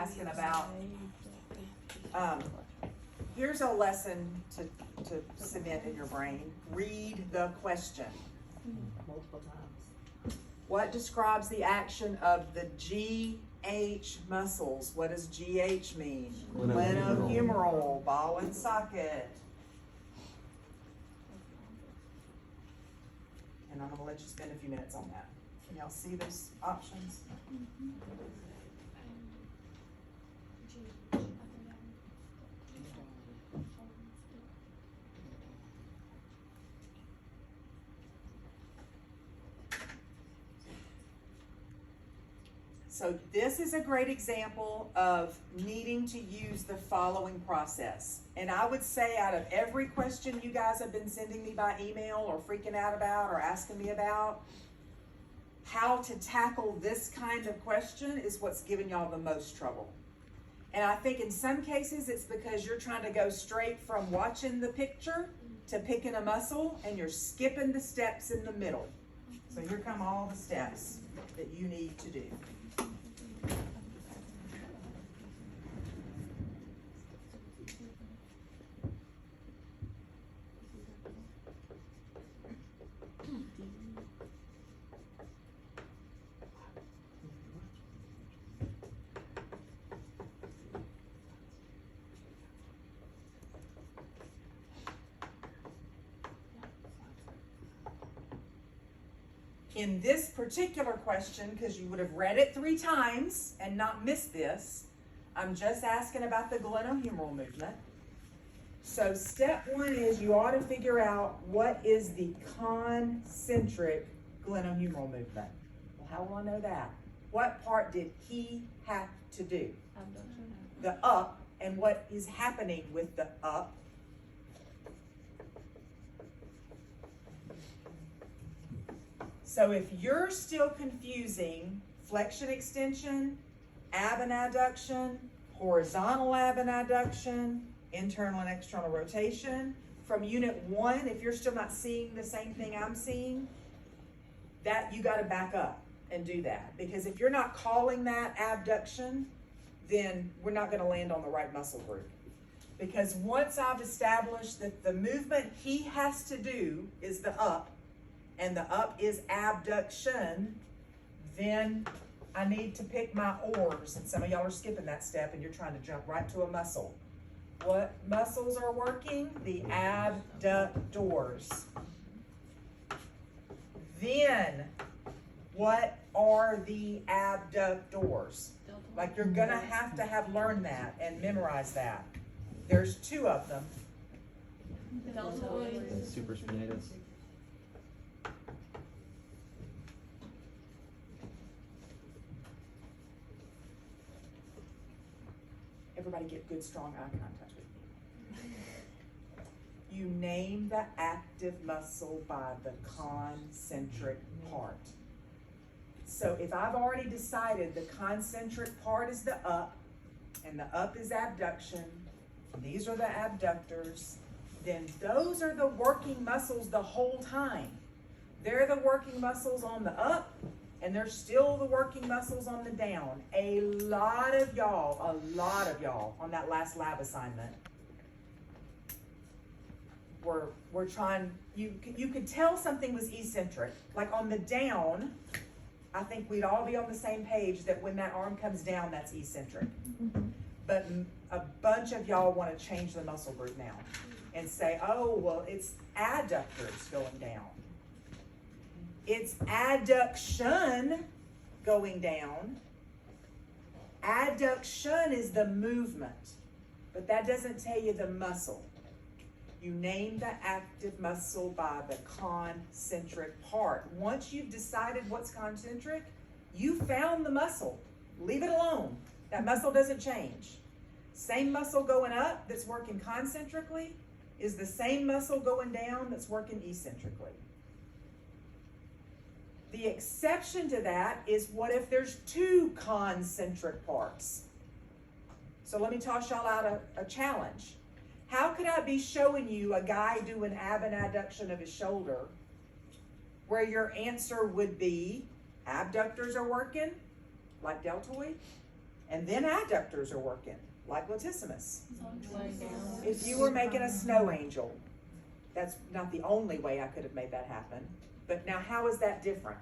asking about, here's a lesson to cement in your brain. Read the question. Multiple times. What describes the action of the GH muscles? What does GH mean? Glenohumeral, ball and socket. And I'm gonna let you spend a few minutes on that. Can y'all see those options? So this is a great example of needing to use the following process. And I would say out of every question you guys have been sending me by email or freaking out about or asking me about, how to tackle this kind of question is what's giving y'all the most trouble. And I think in some cases it's because you're trying to go straight from watching the picture to picking a muscle and you're skipping the steps in the middle. So here come all the steps that you need to do. In this particular question, because you would have read it 3 times and not missed this, I'm just asking about the glenohumeral movement. So step 1 is you ought to figure out what is the concentric glenohumeral movement. Well, how will I know that? What part did he have to do? The up, and what is happening with the up? So if you're still confusing flexion extension, ab and adduction, horizontal ab and adduction, internal and external rotation, from unit 1, if you're still not seeing the same thing I'm seeing, that you got to back up and do that. Because if you're not calling that abduction, then we're not going to land on the right muscle group. Because once I've established that the movement he has to do is the up, and the up is abduction, then I need to pick my oars. And some of y'all are skipping that step and you're trying to jump right to a muscle. What muscles are working? The abductors. Then, what are the abductors? Like you're gonna have to have learned that and memorize that. There's 2 of them. Deltoids. Supraspinatus. Everybody get good, strong eye contact with me. You name the active muscle by the concentric part. So if I've already decided the concentric part is the up, and the up is abduction, these are the abductors, then those are the working muscles the whole time. They're the working muscles on the up, and they're still the working muscles on the down. A lot of y'all on that last lab assignment were trying, you could tell something was eccentric. Like on the down, I think we'd all be on the same page that when that arm comes down, that's eccentric. But a bunch of y'all want to change the muscle group now and say, oh, well, it's adductors going down. It's adduction going down. Adduction is the movement, but that doesn't tell you the muscle. You name the active muscle by the concentric part. Once you've decided what's concentric, you found the muscle. Leave it alone. That muscle doesn't change. Same muscle going up that's working concentrically is the same muscle going down that's working eccentrically. The exception to that is what if there's 2 concentric parts? So let me toss y'all out a challenge. How could I be showing you a guy doing ab and adduction of his shoulder where your answer would be abductors are working, like deltoid, And then adductors are working, like latissimus. If you were making a snow angel, that's not the only way I could have made that happen. But now how is that different?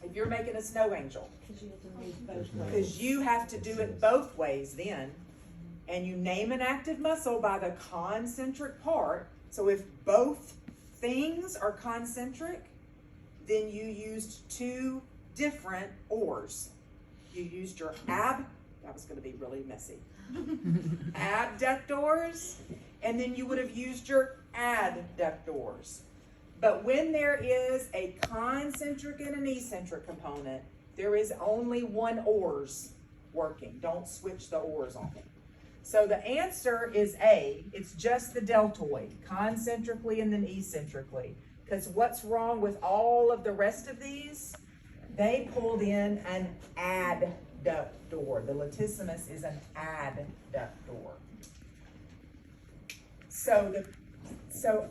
If you're making a snow angel, Cause you have to move both ways. because you have to do it both ways then, and you name an active muscle by the concentric part. So if both things are concentric, then you used two different oars. You used your that was gonna be really messy. Abductors, and then you would have used your adductors. But when there is a concentric and an eccentric component, there is only one oars working. Don't switch the oars on it. So the answer is A. It's just the deltoid, concentrically and then eccentrically. Because what's wrong with all of the rest of these? They pulled in an adductor. The latissimus is an adductor. So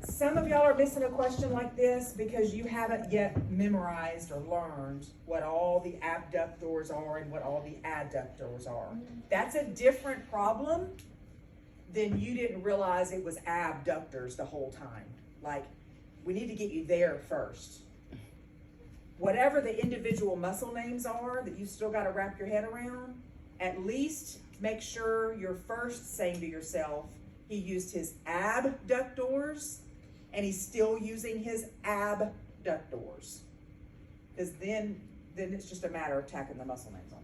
some of y'all are missing a question like this because you haven't yet memorized or learned what all the abductors are and what all the adductors are. That's a different problem than you didn't realize it was abductors the whole time. Like, we need to get you there first. Whatever the individual muscle names are that you still got to wrap your head around, at least make sure you're first saying to yourself, he used his abductors and he's still using his abductors. Because then it's just a matter of tacking the muscle names on